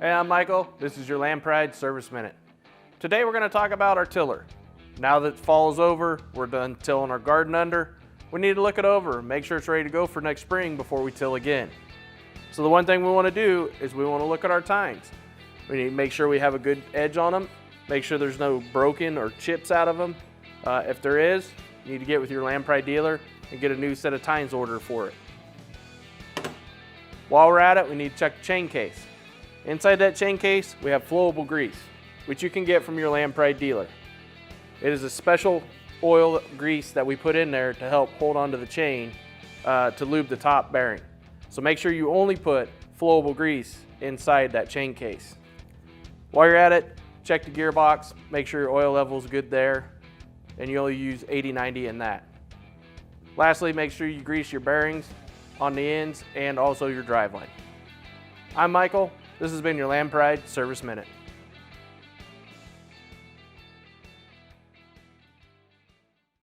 Hey, I'm Michael. This is your Land Pride Service Minute. Today we're going to talk about our tiller. Now that fall is over, we're done tilling our garden under. We need to look it over, make sure it's ready to go for next spring before we till again. So the one thing we want to do is we want to look at our tines. We need to make sure we have a good edge on them, make sure there's no broken or chips out of them. If there is, you need to get with your Land Pride dealer and get a new set of tines ordered for it. While we're at it, we need to check the chain case. Inside that chain case, we have flowable grease, which you can get from your Land Pride dealer. It is a special oil grease that we put in there to help hold onto the chain to lube the top bearing. So make sure you only put flowable grease inside that chain case. While you're at it, check the gearbox, make sure your oil level is good there, and you only use 80-90 in that. Lastly, make sure you grease your bearings on the ends and also your driveline. I'm Michael. This has been your Land Pride Service Minute.